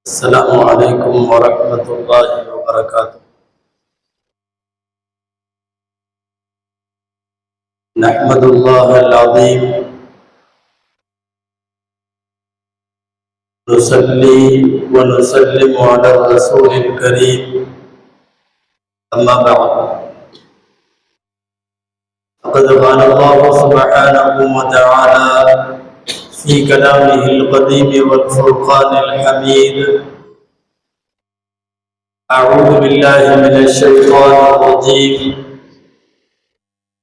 السلام عليكم ورحمة الله وبركاته. نحمد الله العظيم نصلي ونسلم على الرسول الكريم أما بعد فقد قال الله سبحانه وتعالى في كلامه القديم والفرقان الحميد: أعوذ بالله من الشيطان الرجيم.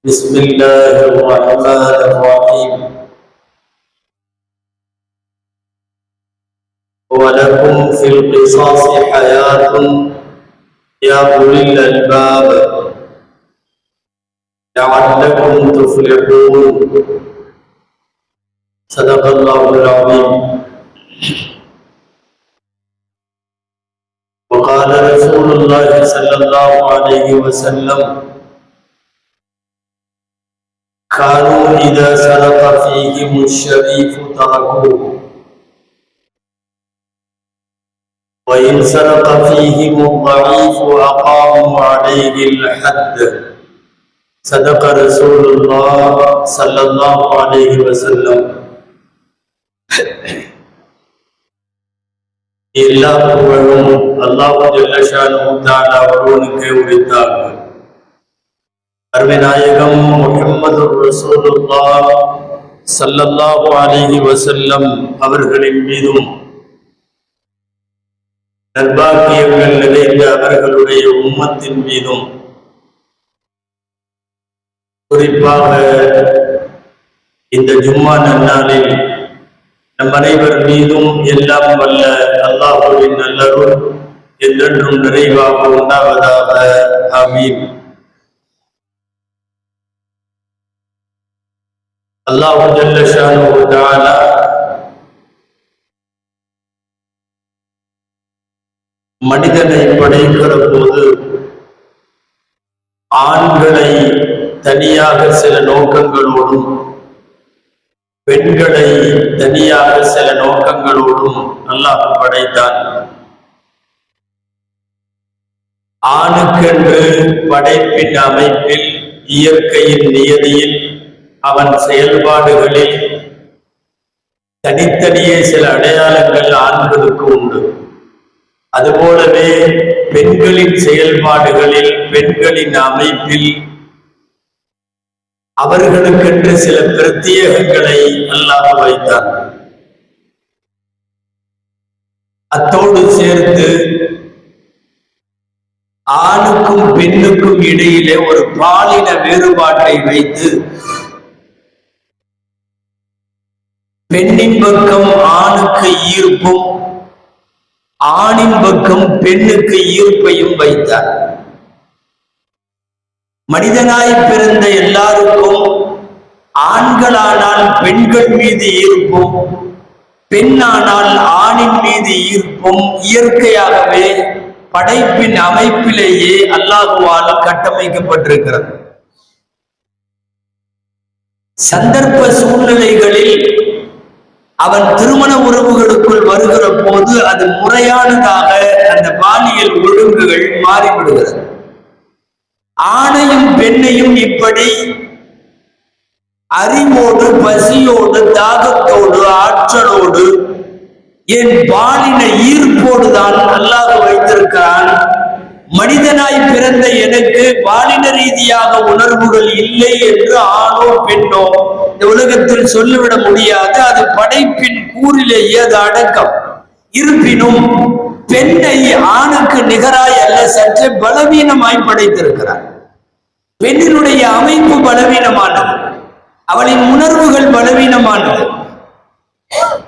بسم الله الرحمن الرحيم. ولكم في القصاص حياة يا أولي الألباب لعلكم تفلحون. صدق الله العظيم. وقال رسول الله صلى الله عليه وسلم: كانوا إذا سرق فيهم الشريف تركوه، وإن سرق فيهم الضعيف أقاموا عليه الحد. صدق رسول الله صلى الله عليه وسلم. எல்லா புகழும் அல்லாஹ் ஜல்ல ஷானஹு தஆலா ஒருவனுக்கே உரித்தாகும். அருமை நாயகம் முஹம்மதுர் ரசூலுல்லாஹ் ஸல்லல்லாஹு அலைஹி வஸல்லம் அவர்களின் மீதும் நற்பாக்கியங்கள் நிறைந்த அவர்களுடைய உம்மத்தின் மீதும் குறிப்பாக இந்த ஜும்மா நன்னாளில் நம் அனைவர் மீதும் எல்லாம் வல்ல அல்லாஹ்வின் நல்லருள் என்றென்றும் நிறைவாக உண்டாவதாக. ஆமீன். அல்லாஹ் ஜல்ல ஷானஹு தஆலா மனிதனை படைக்கிற போது ஆண்களை தனியாக சில நோக்கங்களோடும் பெண்களை தனியாக சில நோக்கங்களோடும் அல்லாஹ் படைத்தான். ஆணுக்கென்று படைப்பின் அமைப்பில், இயற்கையின் நியதியில், அவன் செயல்பாடுகளில் தனித்தனியே சில அடையாளங்கள் ஆண்களுக்கு உண்டு. அதுபோலவே பெண்களின் செயல்பாடுகளில், பெண்களின் அமைப்பில் அவர்களுக்கென்று சில பிரத்யேகங்களை அல்லாஹ் வைத்தான். அத்தோடு சேர்த்து ஆணுக்கும் பெண்ணுக்கும் இடையிலே ஒரு பாலின வேறுபாட்டை வைத்து பெண்ணின் பக்கம் ஆணுக்கு ஈர்ப்பும் ஆணின் பக்கம் பெண்ணுக்கு ஈர்ப்பையும் வைத்தார். மனிதனாய் பிறந்த எல்லாருக்கும் ஆண்களானால் பெண்கள் மீது ஈர்ப்பும், பெண்ணானால் ஆணின் மீது ஈர்ப்பும் இயற்கையாகவே படைப்பின் அமைப்பிலேயே அல்லாஹுவால் கட்டமைக்கப்பட்டிருக்கிறது. சந்தர்ப்ப சூழ்நிலைகளில் அவன் திருமண உறவுகளுக்குள் வருகிற போது அது முறையானதாக அந்த பாலியல் ஒழுங்குகள் மாறிவிடுகிறது. ஆணையும் பெண்ணையும் இப்படி அறிவோடு, பசியோடு, தாகத்தோடு, ஆற்றலோடு, என் பாலின ஈர்ப்போடுதான் அல்லாஹ் வைத்திருக்கிறான். மனிதனாய் பிறந்த எனக்கு பாலின ரீதியாக உணர்வுகள் இல்லை என்று ஆணோ பெண்ணோ இந்த உலகத்தில் சொல்லிவிட முடியாது. அது படைப்பின் கூறிலேயே அது அடக்கம். இருப்பினும் பெண்ணை ஆணுக்கு நிகராய் அல்ல, சற்று பலவீனமாய் படைத்திருக்கிறார். பெண்ணினுடைய அமைப்பு பலவீனமானது, அவளின் உணர்வுகள் பலவீனமானது.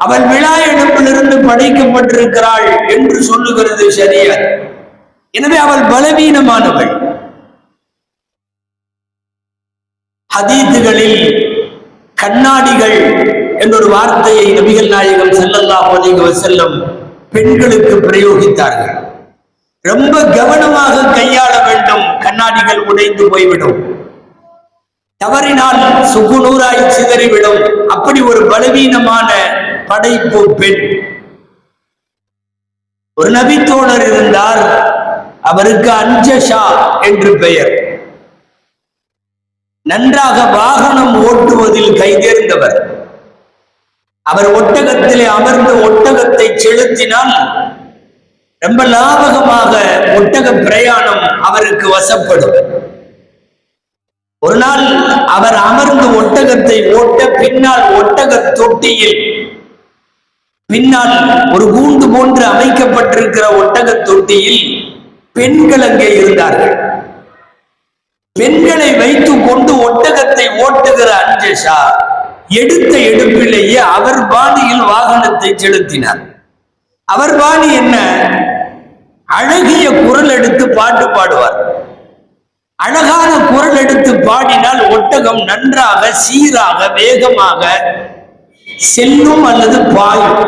அவள் விழா எடுப்பிலிருந்து படைக்கப்பட்டிருக்கிறாள் என்று சொல்லுகிறது ஷரியத். எனவே அவள் பலவீனமானவள். ஹதீத்துகளில் கண்ணாடிகள் என்றொரு வார்த்தையை நபிகள் நாயகம் ஸல்லல்லாஹு அலைஹி வஸல்லம் பெண்களுக்கு பிரயோகித்தார்கள். ரொம்ப கவனமாக கையாள வேண்டும். கண்ணாடிகள் உடைந்து போய்விடும், தவறினால் சுக்குநூறாய் சிதறிவிடும். அப்படி ஒரு பலவீனமான படைப்பு பெண். ஒரு நபி தோழர் இருந்தார், அவருக்கு அஞ்சஷா என்று பெயர். நன்றாக வாகனம் ஓட்டுவதில் கைதேர்ந்தவர். அவர் ஒட்டகத்திலே அமர்ந்து ஒட்டகத்தை செலுத்தினால் ரொம்ப லாபகமாக ஒட்டக பிரயாணம் அவருக்கு வசப்படும். ஒரு நாள் அவர் அமர்ந்து ஒட்டகத்தை ஓட்ட பின்னால் ஒட்டக தொட்டியில் பின்னால் ஒரு கூண்டு போன்று அமைக்கப்பட்டிருக்கிற ஒட்டக தொட்டியில் பெண்கள் அங்கே இருந்தார்கள். பெண்களை வைத்துக் கொண்டு ஒட்டகத்தை ஓட்டுகிற அஞ்சஷா எடுத்த எடுப்பிலேயே அவர் பாணியில் வாகனத்தை செலுத்தினார். அவர் பாணி என்ன? அழகிய குரல் எடுத்து பாட்டு பாடுவார். அழகான குரல் எடுத்து பாடினால் ஒட்டகம் நன்றாக சீராக வேகமாக செல்லும் அல்லது பாயும்.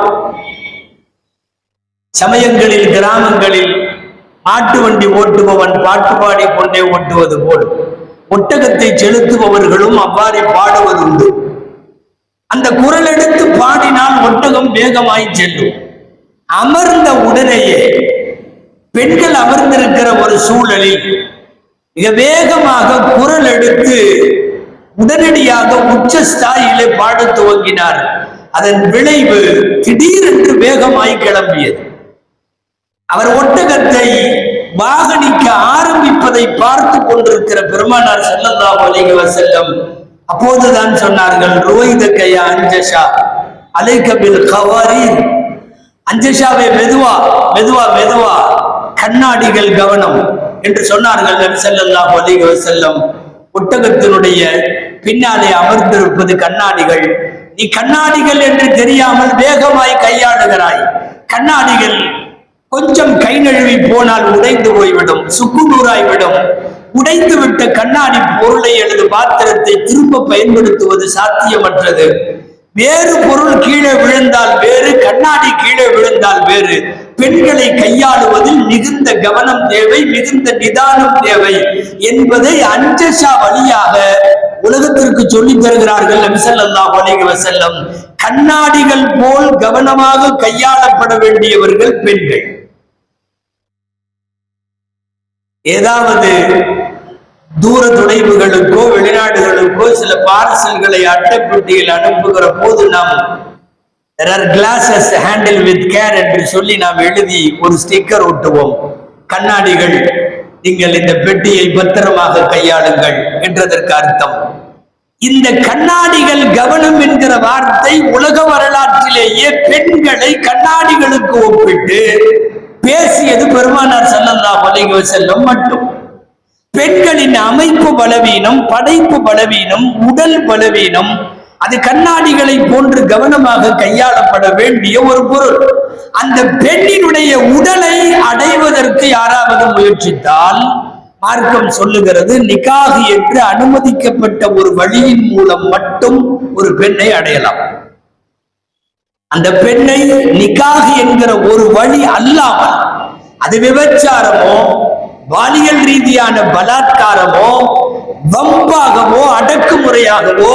சமயங்களில் கிராமங்களில் மாட்டு வண்டி ஓட்டுபவன் பாட்டு பாடிக்கொண்டே ஓட்டுவது போல் ஒட்டகத்தை செலுத்துபவர்களும் அவ்வாறு பாடுவதுண்டு. அந்த குரல் எடுத்து பாடினால் ஒட்டகம் வேகமாய் செல்லும். அமர்ந்த உடனேயே பெண்கள் அமர்ந்திருக்கிற ஒரு சூழலில் மிக வேகமாக குரல் எடுத்து உடனடியாக உச்ச ஸ்தாயிலே பாட துவங்கினார். அதன் விளைவு திடீரென்று வேகமாய் கிளம்பியது. அவர் ஒட்டகத்தை வாகனிக்க ஆரம்பிப்பதை பார்த்து கொண்டிருக்கிற பெருமானார் ஸல்லல்லாஹு அலைஹி வஸல்லம் அப்போதுதான் சொன்னார்கள், ருவைதக யா அஞ்சஷா அலைக பில் கவாரீர். அஞ்சஷாவே மெதுவா மெதுவா மெதுவா, கண்ணாடிகள் கவனம் என்று சொன்னார்கள் நபி ஸல்லல்லாஹு அலைஹி வஸல்லம். ஒட்டகத்தினுடைய பின்னாலே அமர்ந்திருப்பது கண்ணாடிகள். நீ கண்ணாடிகள் என்று தெரியாமல் வேகமாய் கையாளுகிறாய். கண்ணாடிகள் கொஞ்சம் கை நழுவி போனால் உடைந்து போய்விடும், சுக்குநூறாய்விடும். உடைந்து விட்ட கண்ணாடி பொருளை அல்லது பாத்திரத்தை திரும்ப பயன்படுத்துவது சாத்தியமற்றது. வேறு பொருள் கீழே விழுந்தால் வேறு, கண்ணாடி கீழே விழுந்தால் வேறு. பெண்களை கையாளுவதில் மிகுந்த கவனம் தேவை, மிகுந்த நிதானம் தேவை என்பதை அஞ்சஷா வழியாக உலகத்திற்கு சொல்லித் தருகிறார்கள் நபி ஸல்லல்லாஹு அலைஹி வஸல்லம். கண்ணாடிகள் போல் கவனமாக கையாளப்பட வேண்டியவர்கள் பெண்கள். ஏதாவது தூர தொலைவுகளுக்கோ வெளிநாடுகளுக்கோ சில பார்சல்களை அட்டைப்பெட்டியில் அனுப்புகிற போது நாம் there are glasses handle with care என்று சொல்லி நாம் எழுதி ஒரு ஸ்டிக்கர் ஒட்டுவோம். கண்ணாடிகள், நீங்கள் இந்த பெட்டியை பத்திரமாக கையாளுங்கள் என்றதற்கு அர்த்தம். இந்த கண்ணாடிகள் கவனம் என்கிற வார்த்தை உலக வரலாற்றிலேயே பெண்களை கண்ணாடிகளுக்கு ஒப்பிட்டு பேசியது பெருமானார் ஸல்லல்லாஹு அலைஹி வஸல்லம் மட்டும். பெண்களின் அமைப்பு பலவீனம், படைப்பு பலவீனம், உடல் பலவீனம், அது கண்ணாடிகளை போன்று கவனமாக கையாளப்பட வேண்டிய ஒரு பொருள். அந்த பெண்ணினுடைய உடலை அடைவதற்கு யாராவது முயற்சித்தால் மார்க்கம் சொல்லுகிறது, நிக்காஹ் என்று அனுமதிக்கப்பட்ட ஒரு வழியின் மூலம் மட்டும் ஒரு பெண்ணை அடையலாம். அந்த பெண்ணை நிக்காஹ் என்கிற ஒரு வழி அல்லாமல், அது விபச்சாரமோ பாலியல் ரீதியான பலாத்காரமோ வம்பாகவோ அடக்குமுறையாகவோ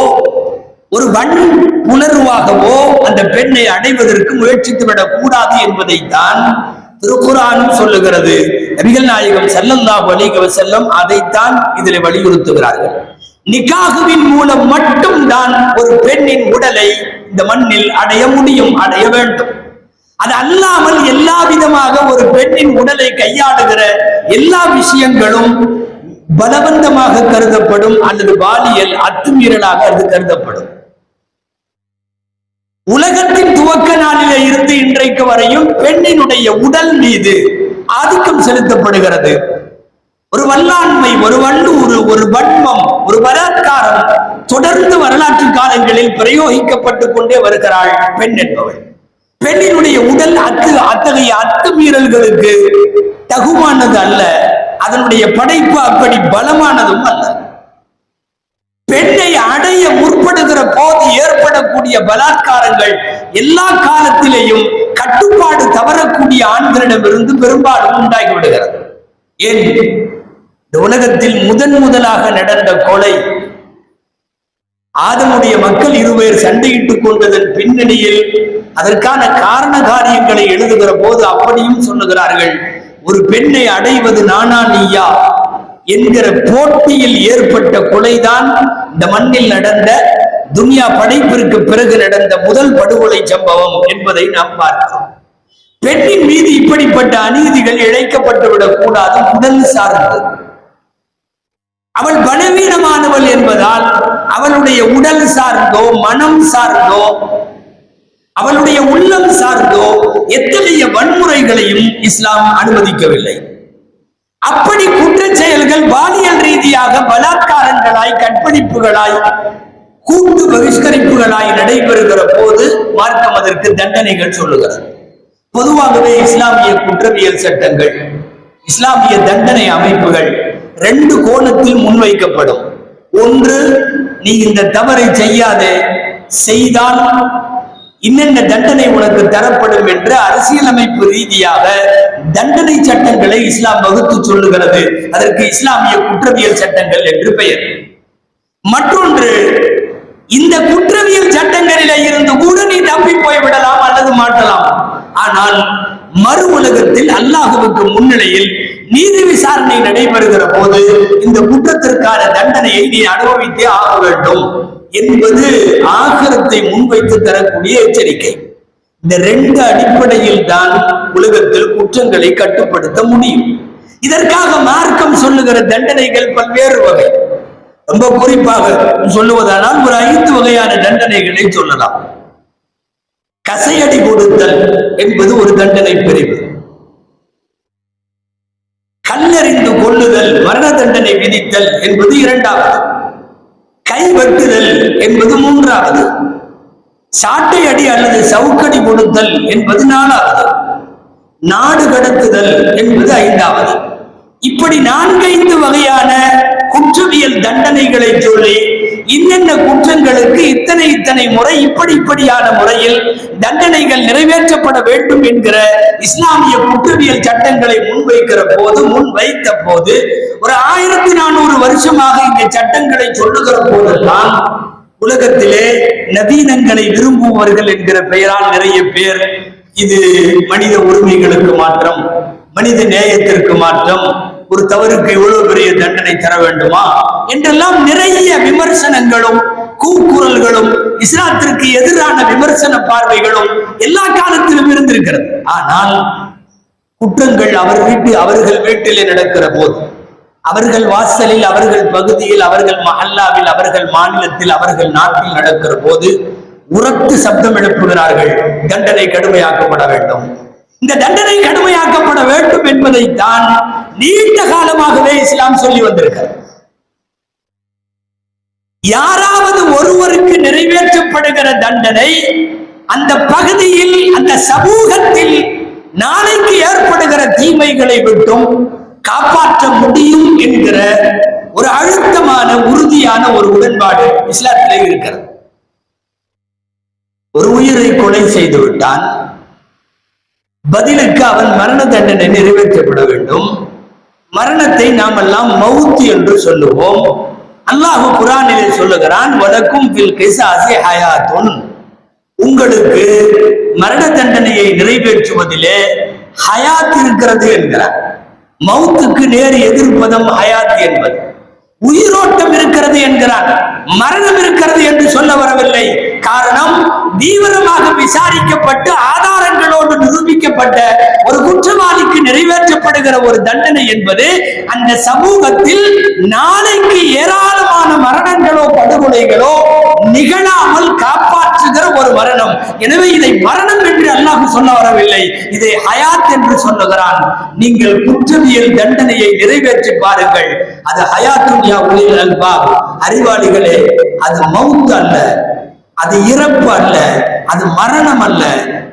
ஒரு வன்புணர்வாகவோ அந்த பெண்ணை அடைவதற்கு முயற்சித்து விடக் கூடாது என்பதைத்தான் திருக்குர்ஆனும் சொல்லுகிறது. நபிகள் நாயகம் ஸல்லல்லாஹு அலைஹி வஸல்லம் அதைத்தான் இதில் வலியுறுத்துகிறார்கள். நிக்காஹ்வின் மூலம் மட்டும் தான் ஒரு பெண்ணின் உடலை இந்த மண்ணில் அடைய முடியும், அடைய வேண்டும். அது அல்லாமல் எல்லா விதமாக ஒரு பெண்ணின் உடலை கையாளுகிற எல்லா விஷயங்களும் பலவந்தமாக கருதப்படும் அல்லது பாலியல் அத்துமீறலாக அது கருதப்படும். உலகத்தின் துவக்க நாளிலே இருந்து இன்றைக்கு வரையும் பெண்ணினுடைய உடல் மீது ஆதிக்கம் செலுத்தப்படுகிறது. ஒரு வல்லாண்மை, ஒரு வல்லூறு, ஒரு வன்மம், ஒரு பலாத்காரம் தொடர்ந்து வரலாற்று காலங்களில் பிரயோகிக்கப்பட்டுக் கொண்டே வருகிறாள் பெண் என்பவள். பெண்ணினுடைய உடல் அத்தகைய அத்துமீறல்களுக்கு தகுமானது அல்ல. அதனுடைய படைப்பு அப்படி பலமானதும் அல்ல. பெண்ணை அடைய முற்படுகிற போது ஏற்படக்கூடிய பலாத்காரங்கள் எல்லா காலத்திலேயும் கட்டுப்பாடு தவறக்கூடிய ஆண்களிடமிருந்து பெரும்பாலும் உண்டாகி விடுகிறது. ஏன்? இந்த உலகத்தில் முதலாக நடந்த கொலை ஆதமுடைய மக்கள் இருவர் சண்டையிட்டுக் கொண்டதன் பின்னணியில் அதற்கான காரண காரியங்களை எழுதுகிற போது அப்படியும் சொல்லுகிறார்கள், ஒரு பெண்ணை அடைவது நானா நீயா என்கிற போட்டியில் ஏற்பட்ட கொலைதான் இந்த மண்ணில் நடந்த துனியா படைப்பிற்கு பிறகு நடந்த முதல் படுகொலை சம்பவம் என்பதை நாம் பார்க்கிறோம். பெண்ணின் மீது இப்படிப்பட்ட அநீதிகள் இழைக்கப்பட்டு விடக் கூடாது. உடல் சார்ந்து அவள் பலவீனமானவள் என்பதால் அவளுடைய உடல் சார்ந்தோ மனம் சார்ந்தோ அவளுடைய உள்ளம் சார்ந்தோ எத்தகைய வன்முறைகளையும் இஸ்லாம் அனுமதிக்கவில்லை. அப்படி குற்ற செயல்கள் பாலியல் ரீதியாக பலாத்காரங்களாய், கற்பழிப்புகளாய், கூட்டு பகிஷ்கரிப்புகளாய் நடைபெறுகிற போது மார்க்கம் அதற்கு தண்டனைகள் சொல்லுகிறது. பொதுவாகவே இஸ்லாமிய குற்றவியல் சட்டங்கள், இஸ்லாமிய தண்டனை அமைப்புகள் ரெண்டு கோணத்தில் முன்வைக்கப்படும். ஒன்று, நீ இந்த தவறை செய்யாதே, செய்தால் இன்னென்ன தண்டனை உனக்கு தரப்படும் என்று அரசியலமைப்பு ரீதியாக தண்டனை சட்டங்களை இஸ்லாம் வகுத்து சொல்லுகிறது. அதற்கு இஸ்லாமிய குற்றவியல் சட்டங்கள் என்று பெயர். மற்றொன்று, இந்த குற்றவியல் சட்டங்களிலே இருந்து கூட நீ தப்பி போய்விடலாம் அல்லது மாட்டலாம். ஆனால் மறு உலகத்தில் அல்லாஹ்வுக்கு முன்னிலையில் நீதி விசாரணை நடைபெறுகிற போது இந்த குற்றத்திற்கான தண்டனையை நீ அனுபவித்தே ஆக வேண்டும் என்பது ஆகிரத்தை முன்வைத்து தரக்கூடிய எச்சரிக்கை. இந்த ரெண்டு அடிப்படையில் தான் உலகத்தில் குற்றங்களை கட்டுப்படுத்த முடியும். இதற்காக மார்க்கம் சொல்லுகிற தண்டனைகள் பல்வேறு வகை. ரொம்ப குறிப்பாக சொல்லுவதானால் ஒரு 5 வகையான தண்டனைகளை சொல்லலாம். கசையடி கொடுத்தல் என்பது ஒரு தண்டனை பிரிவு. கல்லெறிந்து கொள்ளுதல், மரண தண்டனை விதித்தல் என்பது 2வது. கைவெட்டுதல் என்பது 3வது. சாட்டை அடி அல்லது சவுக்கடி கொடுத்தல் என்பது 4வது. நாடு கடத்துதல் என்பது 5வது. இப்படி 4-5 வகையான குற்றவியல் தண்டனைகளை சொல்லி இன்னென்ன குற்றங்களுக்கு இத்தனை முறை இப்படியான முறையில் தண்டனைகள் நிறைவேற்றப்பட வேண்டும் என்கிற இஸ்லாமிய குற்றவியல் சட்டங்களை முன்வைத்த போது ஒரு 1400 வருஷமாக இந்த சட்டங்களை சொல்லுகிற போதெல்லாம் உலகத்திலே நவீனங்களை விரும்புபவர்கள் என்கிற பெயரால் நிறைய பேர் இது மனித உரிமைகளுக்கு மாற்றம், மனித நேயத்திற்கு மாற்றம், ஒரு தவறுக்கு இவ்வளவு பெரிய தண்டனை தர வேண்டுமா என்றெல்லாம் நிறைய விமர்சனங்களும் கூக்குரல்களும் இஸ்லாத்திற்கு எதிரான விமர்சன பார்வைகளும் எல்லா காலத்திலும் இருந்திருக்கிறது. ஆனால் குற்றங்கள் அவர்கள் வீட்டிலே நடக்கிற போது, அவர்கள் வாசலில், அவர்கள் பகுதியில், அவர்கள் மஹல்லாவில், அவர்கள் மாநிலத்தில், அவர்கள் நாட்டில் நடக்கிற போது உரத்து சப்தம் எழுப்புகிறார்கள், தண்டனை கடுமையாக்கப்பட வேண்டும். இந்த தண்டனை கடுமையாக்கப்பட வேண்டும் என்பதைத்தான் நீண்ட காலமாகவே இஸ்லாம் சொல்லி வந்திருக்கிறது. யாராவது ஒருவருக்கு நிறைவேற்றப்படுகிற தண்டனை அந்த பகுதியில், அந்த சமூகத்தில் நாளைக்கு ஏற்படுகிற தீமைகளை விட்டும் காப்பாற்ற முடியும் என்கிற ஒரு அழுத்தமான, உறுதியான ஒரு உடன்பாடு இஸ்லாத்திலே இருக்கிறது. ஒரு உயிரை கொலை செய்து விட்டான், பதிலுக்கு அவன் மரண தண்டனை நிறைவேற்றப்பட வேண்டும். மரணத்தை நாம் எல்லாம் மௌத் என்று சொல்லுவோம். அல்லாஹ் குர்ஆனிலே சொல்லுகிறான், வலக்கும் ஃபில் கிஸாஸி ஹயாத்துன், உங்களுக்கு மரண தண்டனையை நிறைவேற்றுவதிலே ஹயாத் இருக்கிறது என்கிறார். மௌத்துக்கு நேர் எதிர்ப்பதம் ஹயாத் என்பது. உயிரோட்டம் இருக்கிறது என்கிறான், மரணம் இருக்கிறது என்று சொல்ல வரவில்லை. காரணம், தீவிரமாக விசாரிக்கப்பட்டு ஆதாரங்களோடு நிரூபிக்கப்பட்ட ஒரு குற்றவாளிக்கு நிறைவேற்றப்படுகிற ஒரு தண்டனை என்பது அந்த சமூகத்தில் நாளைக்கு ஏராளமான மரணங்களோ படுகொலைகளோ நிகழாமல் காப்பாற்றுகிற ஒரு மரணம். எனவே இதை மரணம் என்று அல்லாஹ் சொல்ல வரவில்லை, இதை ஹயாத் என்று சொல்லுகிறான். நீங்கள் குற்றவியல் தண்டனையை நிறைவேற்றி பாருங்கள், அது ஹயாத்துன் யா உலில் அல்பாப், அறிவாளிகளே, அது மவுத் அல்ல, அது இறப்பு அல்ல, அது மரணம் அல்ல,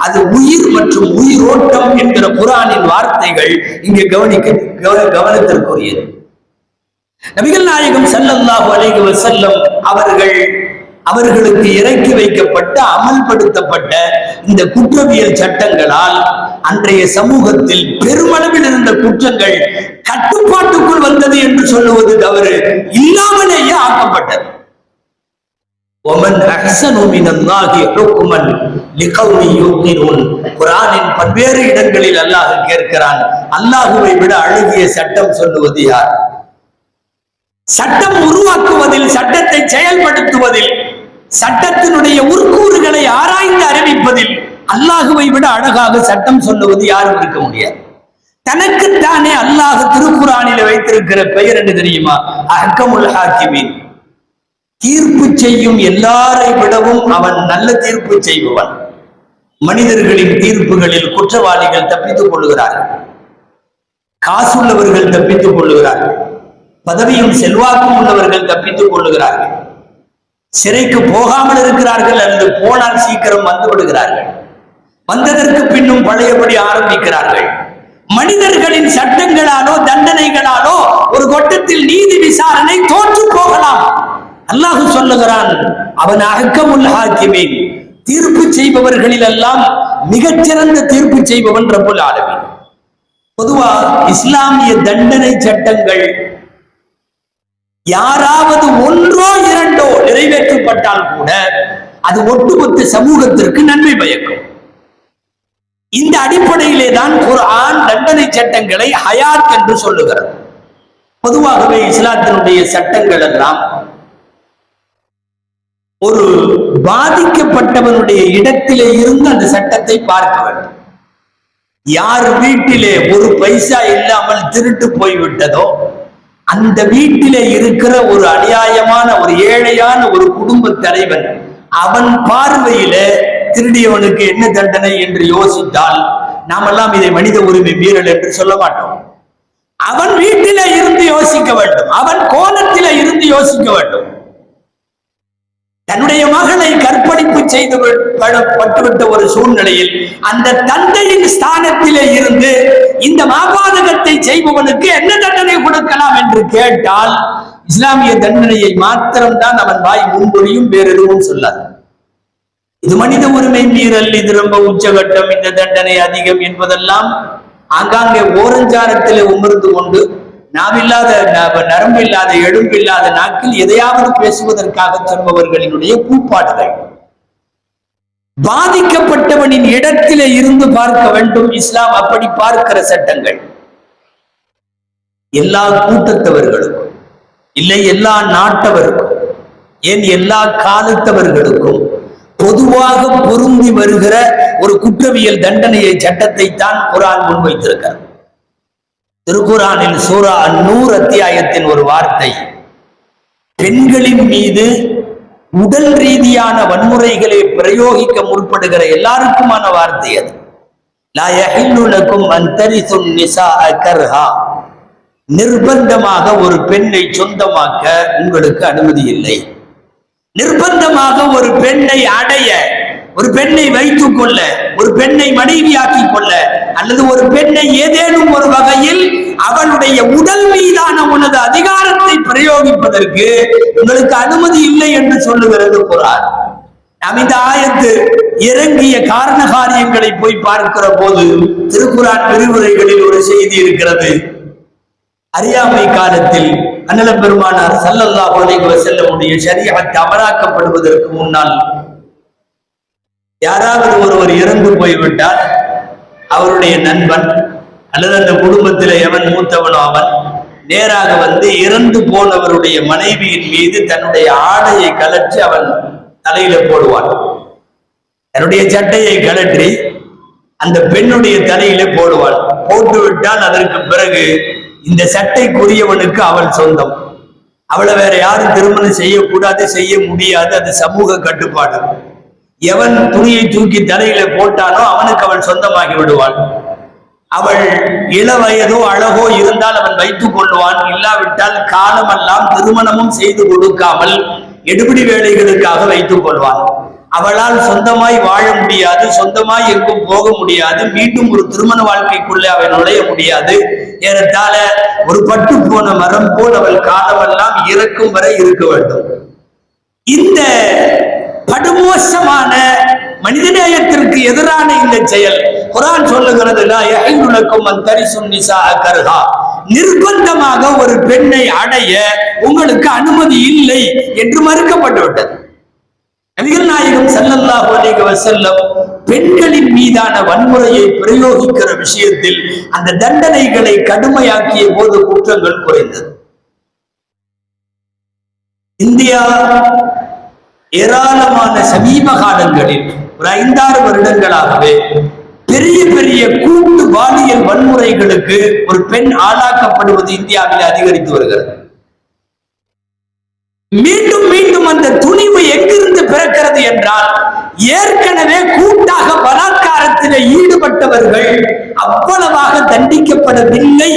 அது உயிர் மற்றும் உயிரோட்டம் என்கிற குர்ஆனின் வார்த்தைகள் இங்கே கவனத்திற்குரியது. நபிகள் நாயகம் ஸல்லல்லாஹு அலைஹி வஸல்லம் அவர்களுக்கு இறக்கி வைக்கப்பட்ட, அமல்படுத்தப்பட்ட இந்த குற்றவியல் சட்டங்களால் அன்றைய சமூகத்தில் பெருமளவில் இருந்த குற்றங்கள் கட்டுப்பாட்டுக்குள் வந்தது என்று சொல்லுவது தவறு, இல்லாமலேயே ஆக்கப்பட்டது. ومن احسن من الله حكما لقوم يوقنون. குர்ஆனின் பல்வேறு இடங்களில் அல்லாஹ் கேட்கிறான், அல்லாஹ்வை விட அழகிய சட்டம் சொல்லுவது யார்? சட்டம் உருவாக்குவதில், சட்டத்தை செயல்படுத்துவதில், சட்டத்தினுடைய உட்கூறுகளை ஆராய்ந்து அறிவிப்பதில் அல்லாஹ்வை விட அழகாக சட்டம் சொல்லுவது யாரும் இருக்க முடியாது. தனக்குத்தானே அல்லாஹ் திருக்குர்ஆனில் வைத்திருக்கிற பெயர் என்ன தெரியுமா? அஹ்கமுல் ஹாக்கிமீன். தீர்ப்பு செய்யும் எல்லாரை விடவும் அவன் நல்ல தீர்ப்பு செய்பவன். மனிதர்களின் தீர்ப்புகளில் குற்றவாளிகள் தப்பித்துக் கொள்ளுகிறார்கள், காசுள்ளவர்கள் தப்பித்துக் கொள்ளுகிறார்கள், பதவியும் செல்வாக்கும் உள்ளவர்கள் தப்பித்துக் கொள்ளுகிறார்கள், சிறைக்கு போகாமல் இருக்கிறார்கள், அல்லது போனால் சீக்கிரம் வந்து விடுகிறார்கள், வந்ததற்கு பின்னும் பழையபடி ஆரம்பிக்கிறார்கள். மனிதர்களின் சட்டங்களாலோ தண்டனைகளாலோ ஒரு கட்டத்தில் நீதி விசாரணை தோற்று போகலாம். அல்லாஹ் சொல்லுகிறான், அவன் அஹ்கமுல் ஹாக்கிமீன், தீர்ப்பு செய்பவர்களில் எல்லாம் மிகச்சிறந்த தீர்ப்பு செய்பவன் ரப்புல் ஆலமீன். பொதுவா இஸ்லாமிய தண்டனை சட்டங்கள் யாராவது ஒன்றோ இரண்டோ நிறைவேற்றப்பட்டால் கூட அது ஒட்டுமொத்த சமூகத்திற்கு நன்மை பயக்கும். இந்த அடிப்படையிலே தான் குர்ஆன் தண்டனை சட்டங்களை ஹயாத் என்று சொல்லுகிறது. பொதுவாகவே இஸ்லாத்தினுடைய சட்டங்கள் எல்லாம் ஒரு பாதிக்கப்பட்டவனுடைய இடத்திலே இருந்து அந்த சட்டத்தை பார்க்க வேண்டும். யார் வீட்டிலே ஒரு பைசா இல்லாமல் திருட்டு போய்விட்டதோ அந்த வீட்டிலே இருக்கிற ஒரு அநியாயமான, ஒரு ஏழையான ஒரு குடும்ப தலைவன், அவன் பார்வையில திருடியவனுக்கு என்ன தண்டனை என்று யோசித்தால் நாமெல்லாம் இதை மனித உரிமை மீறல் என்று சொல்ல மாட்டோம். அவன் வீட்டிலே இருந்து யோசிக்க வேண்டும், அவன் கோணத்திலே இருந்து யோசிக்க வேண்டும். தன்னுடைய மகளை கற்பழிப்பு செய்து பட்டுவிட்ட ஒரு சூழ்நிலையில் அந்த தந்தையின் ஸ்தானத்திலே இருந்து இந்த மாபாதகத்தை செய்பவனுக்கு என்ன தண்டனை கொடுக்கலாம் என்று கேட்டால் இஸ்லாமிய தண்டனையை மாத்திரம்தான் அவன் வாய் முன்மொழியும், வேறு எதுவும் சொல்லாது. இது மனித உரிமை மீறல், இது ரொம்ப உச்சகட்டம், இந்த தண்டனை அதிகம் என்பதெல்லாம் ஆங்காங்கே ஓரஞ்சாரத்திலே உமர்ந்து கொண்டு நாவில்லாத, நரம்பு இல்லாத, எழும்பு இல்லாத நாக்கில் எதையாவது பேசுவதற்காக சொல்பவர்களினுடைய கூப்பாடுகள். பாதிக்கப்பட்டவனின் இடத்திலே இருந்து பார்க்க வேண்டும். இஸ்லாம் அப்படி பார்க்கிற சட்டங்கள் எல்லா கூட்டத்தவர்களுக்கும், இல்லை எல்லா நாட்டவருக்கும், ஏன் எல்லா காலத்தவர்களுக்கும் பொதுவாக பொருந்தி வருகிற ஒரு குற்றவியல் தண்டனையை சட்டத்தை தான் குர்ஆன் முன்வைத்திருக்கிறது. திருக்குர்ஆனில் சூரா அன்-நூர் அத்தியாயத்தின் ஒரு வார்த்தை, பெண்களின் மீது உடல் ரீதியான வன்முறைகளை பிரயோகிக்க முற்படுகிற எல்லாருக்குமான வார்த்தை அது. லா யஹில்லு லக்கும் அன் தரிது நிஸாஅ கர்ஹா, நிர்பந்தமாக ஒரு பெண்ணை சொந்தமாக்க உங்களுக்கு அனுமதி இல்லை. நிர்பந்தமாக ஒரு பெண்ணை அடைய, ஒரு பெண்ணை வைத்துக் கொள்ள, ஒரு பெண்ணை மனைவியாக்கிக் கொள்ள, அல்லது ஒரு பெண்ணை ஏதேனும் ஒரு வகையில் அவளுடைய உடல் மீதான உனது அதிகாரத்தை பிரயோகிப்பதற்கு உங்களுக்கு அனுமதி இல்லை என்று சொல்லுகிறது குர்ஆன். நாம் இந்த ஆயத்து இறங்கிய காரண காரியங்களை போய் பார்க்கிற போது திருக்குர்ஆன் விரிவுரைகளில் ஒரு செய்தி இருக்கிறது. அறியாமை காலத்தில் அண்ணல் பெருமானார் ஸல்லல்லாஹு அலைஹி வஸல்லம் ஷரீஅத் அமலாக்கப்படுவதற்கு முன்னால் யாராவது ஒருவர் இறந்து போய்விட்டால் அவருடைய நண்பன் அல்லது அந்த குடும்பத்தில் எவன் மூத்தவனோ அவன் நேராக வந்து இறந்து போனவருடைய மனைவியின் மீது தன்னுடைய ஆடையை கலற்றி அவன் தலையில போடுவான். தன்னுடைய சட்டையை கலற்றி அந்த பெண்ணுடைய தலையில போடுவான். போட்டு விட்டால் அதற்கு பிறகு இந்த சட்டைக்குரியவனுக்கு அவள் சொந்தம். அவளை வேற யாரும் திருமணம் செய்யக்கூடாது, செய்ய முடியாது, அது சமூக கட்டுப்பாடு. எவன் துணியை தூக்கி தலையில போட்டானோ அவனுக்கு அவள் சொந்தமாகி விடுவாள். அவள் இள வயதோ அழகோ இருந்தால் அவன் வைத்துக் கொள்வான். இல்லாவிட்டால் காலமெல்லாம் திருமணமும் செய்து கொடுக்காமல் எடுபிடி வேலைகளுக்காக வைத்துக் கொள்வான். அவளால் சொந்தமாய் வாழ முடியாது, சொந்தமாய் எங்கும் போக முடியாது, மீண்டும் ஒரு திருமண வாழ்க்கைக்குள்ளே அவள் நுழைய முடியாது. ஏறத்தாழ ஒரு பட்டு போன மரம் போல் அவள் காலமெல்லாம் இறக்கும் வரை இருக்க வேண்டும். இந்த படுமோசமான மனிதநேயத்திற்கு எதிரான இந்த செயல் குர்ஆன் சொல்லுகிறது, லா யஹில்லு லக்கும் அன் தரிது நிஸாஅ கர்ஹா, நிர்பந்தமாக ஒரு பெண்ணை அடைய உங்களுக்கு அனுமதி இல்லை என்று மறுக்கப்பட்டு விட்டது. நபிகள் நாயகம் ஸல்லல்லாஹு அலைஹி வஸல்லம் பெண்களின் மீதான வன்முறையை பிரயோகிக்கிற விஷயத்தில் அந்த தண்டனைகளை கடுமையாக்கிய போது குற்றங்கள் குறைந்தது. இந்தியா ஏராளமான சமீப காலங்களில் ஒரு 5-6 வருடங்களாகவே பெரிய பெரிய கூட்டு பாலியல் வன்முறைகளுக்கு ஒரு பெண் ஆளாக்கப்படுவது இந்தியாவில் அதிகரித்து வருகிறது. மீண்டும் மீண்டும் அந்த துணிவு எங்கிருந்து பிறக்கிறது என்றால், ஏற்கனவே கூட்டாக பலாத்காரத்தில் ஈடுபட்டவர்கள் அவ்வளவாக தண்டிக்கப்படவில்லை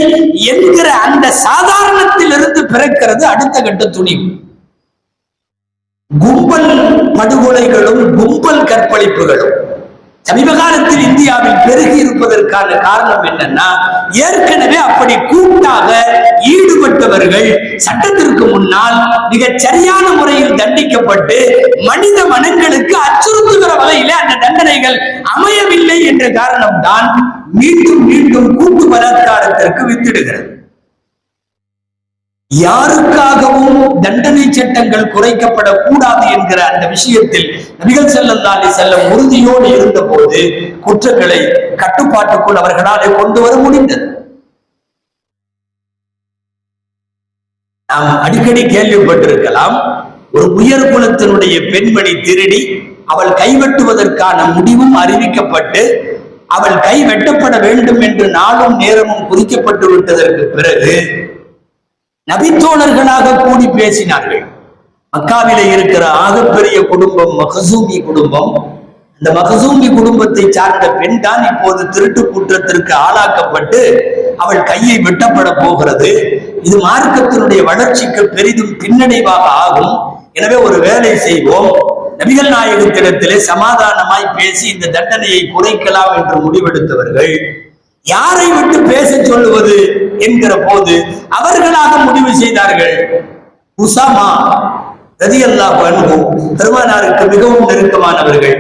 என்கிற அந்த சாதாரணத்திலிருந்து பிறக்கிறது அடுத்த கட்ட துணிவு. கும்பல் படுகொலைகளும் கும்பல் கற்பழிப்புகளும் சமீப காலத்தில் இந்தியாவில் பெருகி இருப்பதற்கான காரணம் என்னன்னா, ஏற்கனவே அப்படி கூட்டாக ஈடுபட்டவர்கள் சட்டத்திற்கு முன்னால் மிகச் சரியான முறையில் தண்டிக்கப்பட்டு மனித மனங்களுக்கு அச்சுறுத்துகிற வகையிலே அந்த தண்டனைகள் அமையவில்லை என்ற காரணம்தான் மீண்டும் மீண்டும் கூட்டு பலாத்காரத்திற்கு வித்திடுகிறது. யாருக்காகவும் தண்டனை சட்டங்கள் குறைக்கப்படக்கூடாது என்கிற அந்த விஷயத்தில் நபிகள் ஸல்லல்லாஹு அலைஹி வஸல்லம் உறுதியோடு இருந்த போது குற்றங்களை கட்டுப்பாட்டுக்குள் அவர்களால் கொண்டு வர முடிந்தது. நாம் அடிக்கடி கேள்விப்பட்டிருக்கலாம், ஒரு உயர் குலத்தினுடைய பெண்மணி திருடி அவள் கைவெட்டுவதற்கான முடிவும் அறிவிக்கப்பட்டு அவள் கை வெட்டப்பட வேண்டும் என்று நாளும் நேரமும் குறிக்கப்பட்டு விட்டதற்கு பிறகு நபித்தோழர்களாக கூடி பேசினார்கள். மக்காவிலே இருக்கிற ஆகப்பெரிய குடும்பம் மக்சூமி குடும்பம். அந்த மக்சூமி குடும்பத்தை சார்ந்த பெண் தான் இப்போது திருட்டு குற்றத்திற்கு ஆளாக்கப்பட்டு அவள் கையை வெட்டப்பட போகிறது. இது மார்க்கத்தினுடைய வளர்ச்சிக்கு பெரிதும் பின்னடைவாக ஆகும். எனவே ஒரு வேலை செய்வோம், நபிகள் நாயகத்திடத்திலே சமாதானமாய் பேசி இந்த தண்டனையை குறைக்கலாம் என்று முடிவெடுத்தவர்கள் யாரை விட்டு பேச சொல்லுவது என்கிற போது அவர்களாக முடிவு செய்தார்கள். உசாமா ரலியல்லாஹு அன்ஹு பெருமானாருக்கு மிகவும் நெருக்கமானவர்கள்.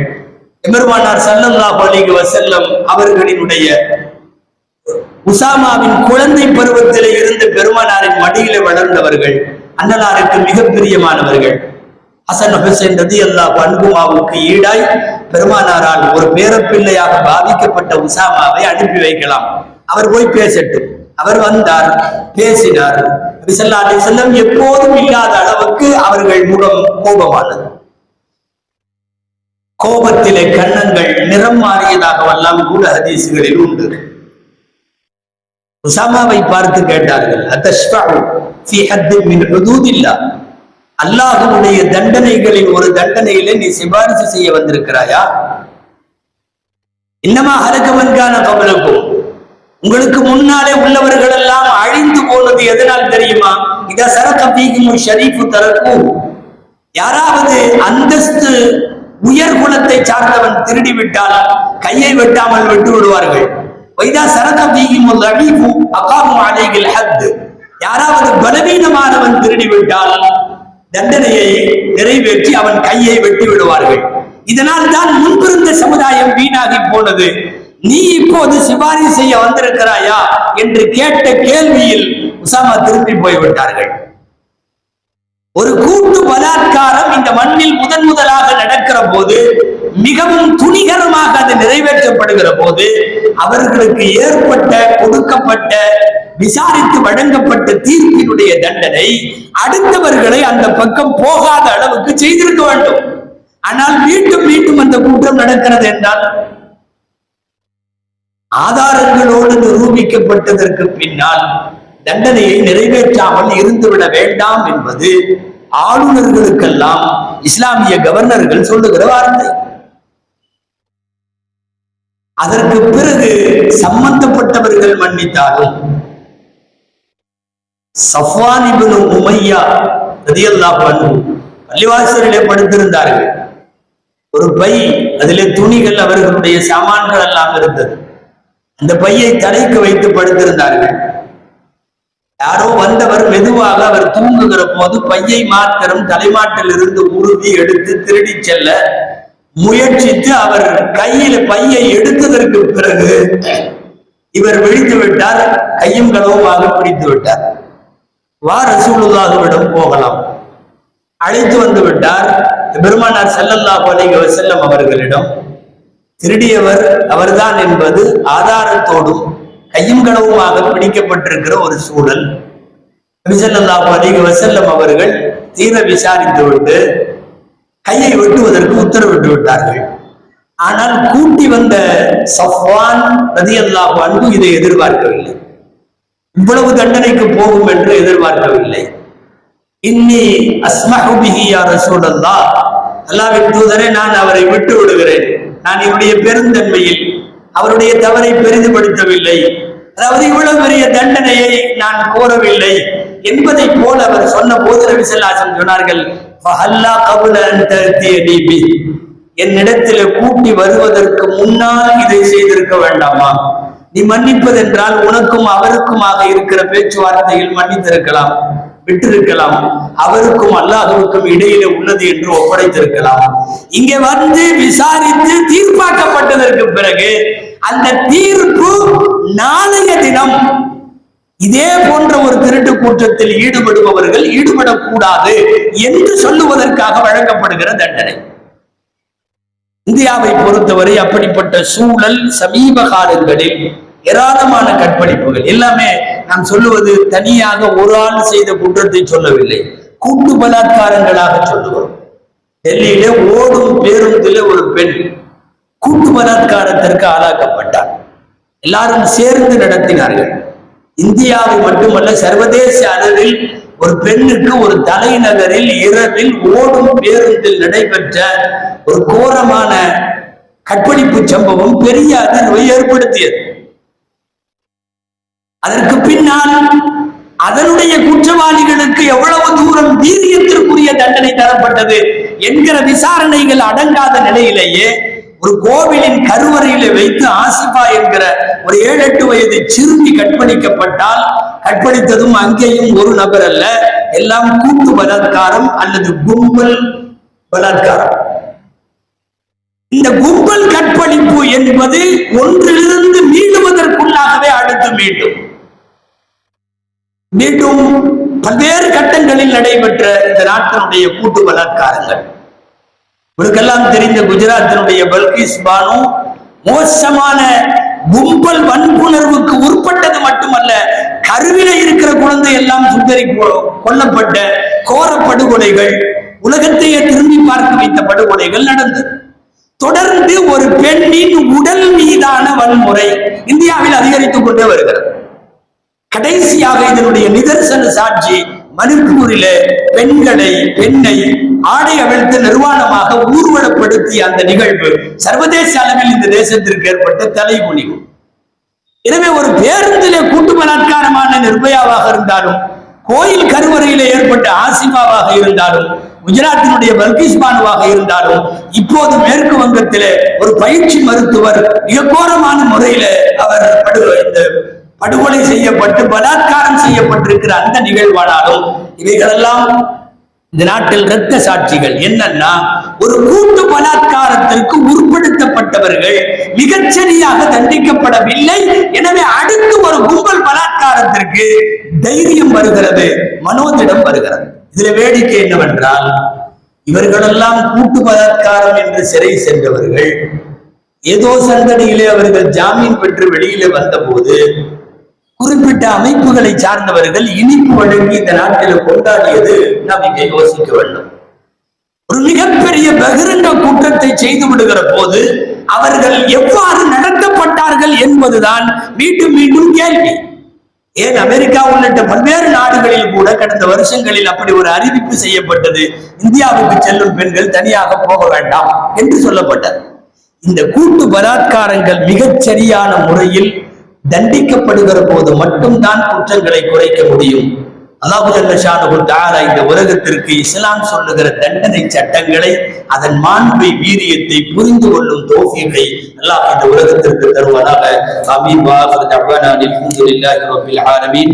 பெருமானார் ஸல்லல்லாஹு அலைஹி வஸல்லம் அவர்களினுடைய உசாமாவின் குழந்தை பருவத்திலே இருந்து பெருமானாரின் மடியிலே வளர்ந்தவர்கள், அண்ணலாருக்கு மிக பிரியமானவர்கள். ஹசன் ஹுசைன் ரலியல்லாஹு அன்ஹுமாவுக்கு ஈடாய் பெருமானாரால் ஒரு பேரப்பிள்ளையாக பாதிக்கப்பட்ட உசாமாவை அனுப்பி வைக்கலாம், அவர் போய் பேசட்டும். அவர் வந்தார், பேசினார். நபி ஸல்லல்லாஹு அலைஹி வஸல்லம் எப்போதும் இல்லாத அளவுக்கு அவர்கள் முகம் கோபமானது. கோபத்திலே கன்னங்கள் நிறம் மாறியதாகவெல்லாம் கூட ஹதீஸ்களில் உண்டு. உசாமாவை பார்த்து கேட்டார்கள், அத்தஷ்ஃபஉ ஃபீ ஹத்தின் மின் ஹுதூதில்லாஹ், அல்லாஹ்வுடைய தண்டனைகளில் ஒரு தண்டனையிலே நீ சிபாரிசு செய்ய வந்திருக்கிறாயா? இன்னமா ஹலக மன் கான கப்லக்கும், உங்களுக்கு முன்னாலே உள்ளவர்கள் எல்லாம் அழிந்து போனது எதனால் தெரியுமா? இதா சரக ஃபீஹிம் ஷரீஃபு தரக்கு, யாராவது அந்தஸ்து உயர் குலத்தை சார்ந்தவன் திருடி விட்டால் கையை வெட்டாமல் விட்டு விடுவார்கள். வைதா சரக ஃபீஹிம் தஈஃபு அகாமு அலைஹில் ஹத், யாராவது பலவீனமானவன் திருடி விட்டால் தண்டனையை நிறைவேற்றி அவன் கையை வெட்டி விடுவார்கள். இதனால் தான் முன்பிருந்த சமுதாயம் வீணாகி போனது. நீ இப்போது சிபாரிசு செய்ய வந்திருக்கிறாயா என்று கேட்ட கேள்வியில் உசாமா திரும்பி போய்விட்டார்கள். ஒரு கூட்டு பலாத்காரம் இந்த மண்ணில் முதலாக நடக்கிற போது, மிகவும் துணிகரமாக அது நிறைவேற்றப்படுகிற போது, அவர்களுக்கு ஏற்பட்ட கொடுக்கப்பட்ட விசாரித்து வழங்கப்பட்ட தீர்ப்பினுடைய தண்டனை அடுத்தவர்களை அந்த பக்கம் போகாத அளவுக்கு செய்திருக்க வேண்டும். ஆனால் மீண்டும் மீண்டும் அந்த குற்றம் நடக்கிறது என்றால், ஆதாரங்களோடு நிரூபிக்கப்பட்டதற்கு பின்னால் தண்டனையை நிறைவேற்றாமல் இருந்துவிட வேண்டாம் என்பது ஆளுநர்களுக்கெல்லாம் இஸ்லாமிய கவர்னர்கள் சொல்லுகிற வார்த்தை. அதற்கு பிறகு சம்பந்தப்பட்டவர்கள் மன்னித்தாலும், சஃப்வான் இப்னு உமையா ரலியல்லாஹு அன்ஹு பள்ளிவாசலிலே படுத்திருந்தார்கள். ஒரு பை, அதிலே துணிகள், அவர்களுடைய சாமான்கள் எல்லாம் இருந்தது. அந்த பையை தலைக்கு வைத்து படுத்திருந்தார்கள். யாரோ வந்தவர் மெதுவாக அவர் தூங்குகிற போது பையை மாத்திரம் தலைமாட்டில் இருந்து உருவி எடுத்து திருடி செல்ல முயற்சித்து அவர் கையில பையை எடுத்ததற்கு பிறகு இவர் விழித்து விட்டார், கையும் களவுமாக பிடித்து விட்டார். வா ரசூலுல்லாஹ்விடம் போகலாம். அழைத்து வந்து விட்டார். பெருமானார் ஸல்லல்லாஹு அலைஹி வஸல்லம் அவர்களிடம் திருடியவர் அவர்தான் என்பது ஆதாரத்தோடும் கையும் களவுமாக பிடிக்கப்பட்டிருக்கிற ஒரு சூழல். நபி ஸல்லல்லாஹு அலைஹி வஸல்லம் அவர்கள் தீர விசாரித்து விட்டு கையை வெட்டுவதற்கு உத்தரவிட்டு விட்டார்கள். ஆனால் கூட்டி வந்த சஃப்வான் ரலியல்லாஹு அன்ஹு இதை எதிர்பார்க்கவில்லை. இவ்வளவு தண்டனைக்கு போகும் என்று எதிர்பார்க்கவில்லை. இன்னி அஸ்மஹு பிஹி யா ரசூலல்லாஹ், அல்லாஹ்வின் தூதரே, நான் அவரை விட்டு விடுகிறேன். நான் என்னுடைய பெருந்தன்மையில் அவருடைய தவறை பெரிதுபடுத்தவில்லை, அதாவது இவ்வளவு பெரிய தண்டனையை நான் கோரவில்லை என்பதை போல அவர் சொன்ன போது நபி ஸல்லல்லாஹு அலைஹி வஸல்லம் சொன்னார்கள், ஃபஹல்லா கப்ல அன் தஅத்தியனி பி, என்னிடத்தில் கூட்டி வருவதற்கு முன்னால் இதை செய்திருக்க வேண்டாமா? நீ மன்னிப்பதென்றால் உனக்கும் அவருக்குமாக இருக்கிற பேச்சுவார்த்தையில் மன்னித்திருக்கலாம், விட்டிருக்கலாம், அவருக்கும் அல்லாஹ்வுக்கும் இடையிலே உள்ளது என்று ஒப்படைத்திருக்கலாம். இங்கே வந்து விசாரித்து தீர்ப்பாக்கப்பட்டதற்கு பிறகு அந்த தீர்ப்பு நாளைய தினம் இதே போன்ற ஒரு திருட்டு கூட்டத்தில் ஈடுபடுபவர்கள் ஈடுபடக்கூடாது என்று சொல்லுவதற்காக வழங்கப்படுகிற தண்டனை. இந்தியாவை பொறுத்தவரை அப்படிப்பட்ட சூழல் சமீப காலங்களில் ஏராளமான கற்பழிப்புகள் எல்லாமே நாம் சொல்லுவது தனியாக ஒரு ஆள் செய்த குற்றத்தை சொல்லவில்லை, கூட்டு பலாத்காரங்களாக சொல்லுவோம். டெல்லியிலே ஓடும் பேருந்திலே ஒரு பெண் கூட்டு பலாத்காரத்திற்கு ஆளாக்கப்பட்டார். எல்லாரும் சேர்ந்து நடத்தினார்கள். இந்தியாவை மட்டுமல்ல, சர்வதேச அளவில் ஒரு பெண்ணுக்கு ஒரு தலைநகரில் இரவில் ஓடும் பேருந்தில் நடைபெற்ற ஒரு கோரமான கற்பழிப்பு சம்பவம் பெரிய அதிர்வை ஏற்படுத்தியது. அதற்கு பின்னால் அதனுடைய குற்றவாளிகளுக்கு எவ்வளவு தூரம் வீரியத்திற்குரிய தண்டனை தரப்பட்டது என்கிற விசாரணைகள் அடங்காத நிலையிலேயே ஒரு கோவிலின் கருவறையில வைத்து ஆசிபா என்கிற ஒரு 7-8 வயது சிறுமி கற்பழிக்கப்பட்டால், கற்பழித்ததும் அங்கேயும் ஒரு நபர் அல்ல, எல்லாம் கூட்டு பலாத்காரம் அல்லது கும்பல் பலாத்காரம். இந்த கும்பல் கற்பழிப்பு என்பது ஒன்றிலிருந்து மீளுவதற்குள்ளாகவே அடுத்து மீண்டும் பல்வேறு கட்டங்களில் நடைபெற்ற இந்த நாட்டினுடைய கூட்டு பலாத்காரங்கள். உங்களுக்கெல்லாம் தெரிந்த குஜராத்தினுடைய பல்கிஸ் பானு மோசமான கும்பல் வன்புணர்வுக்கு உட்பட்டது மட்டுமல்ல, கருவில இருக்கிற குழந்தை எல்லாம் சுந்தரி கொல்லப்பட்ட கோர படுகொலைகள், உலகத்தையே திரும்பி பார்க்க வைத்த படுகொலைகள் நடந்தது. தொடர்ந்து ஒரு பெண்ணின் உடல் மீதான வன்முறை இந்தியாவில் அதிகரித்துக் கொண்டே வருகிறது. கடைசியாக இதனுடைய நிதர்சன சாட்சி மணிப்பூரிலே பெண்ணை ஆடை அவிழ்த்து நிர்வாணமாக ஊர்வலப்படுத்திய அந்த நிகழ்வு சர்வதேச அளவில் இந்த தேசத்திற்கு ஏற்பட்ட தலைகுனிவு. எனவே ஒரு பேருந்திலே கூட்டு பலாத்காரமான நிர்பயாவாக இருந்தாலும், கோயில் கருவறையிலே ஏற்பட்ட ஆசிபாவாக இருந்தாலும், குஜராத்தினுடைய பல்கிஸ் பானுவாக இருந்தாலும், இப்போது மேற்கு வங்கத்திலே ஒரு பயிற்சி மருத்துவர் மிக கோரமான முறையில அவர் படுகொலை செய்யப்பட்டு பலாத்காரம் செய்யப்பட்டிருக்கிற அந்த நிகழ்வானாலும், இவைகளெல்லாம் இந்த நாட்டில் இரத்த சாட்சிகள். என்னன்னா, ஒரு கூட்டு பலாத்காரத்திற்கு உட்படுத்தப்பட்டவர்கள் மிகச்சரியாக தண்டிக்கப்படவில்லை. எனவே அடுத்து ஒரு கும்பல் பலாத்காரத்திற்கு தைரியம் வருகிறது, மனோதிடம் வருகிறது. இதுல வேடிக்கை என்னவென்றால், இவர்களெல்லாம் கூட்டு பலாத்காரம் என்று சிறை சென்றவர்கள் ஏதோ சந்தடியிலே அவர்கள் ஜாமீன் பெற்று வெளியில வந்த போது குறிப்பிட்ட அமைப்புகளை சார்ந்தவர்கள் இனிப்பு வழங்கி இந்த நாட்டில் கொண்டாடியது நாம் இங்கே யோசிக்க வேண்டும். ஒரு மிகப்பெரிய பகிரங்க கூட்டத்தை செய்து விடுகிற போது அவர்கள் எவ்வாறு நடத்தப்பட்டார்கள் என்பதுதான் மீண்டும் மீண்டும் கேள்வி. ஏன் அமெரிக்கா உள்ளிட்ட பல்வேறு நாடுகளில் கூட கடந்த வருஷங்களில் அப்படி ஒரு அறிவிப்பு செய்யப்பட்டது, இந்தியாவுக்கு செல்லும் பெண்கள் தனியாக போக வேண்டாம் என்று சொல்லப்பட்டது. இந்த கூட்டு பலாத்காரங்கள் மிகச் சரியான முறையில் தண்டிக்கப்படுகிற போது மட்டும்தான் குற்றங்களை குறைக்க முடியும். அல்லாஹ் ஜல்ல ஷானஹு தஆலா இந்த உலகத்திற்கு இஸ்லாம் சொல்லுகிற தண்டனை சட்டங்களை, அதன் மாண்பை, வீரியத்தை புரிந்து கொள்ளும் தௌஃபீகை அல்லாஹ் இந்த உலகத்திற்கு தருவதாக. ஆமீன். வ ஆகிரு தஅவானா அல்ஹம்துலில்லாஹி ரப்பில் ஆலமீன்.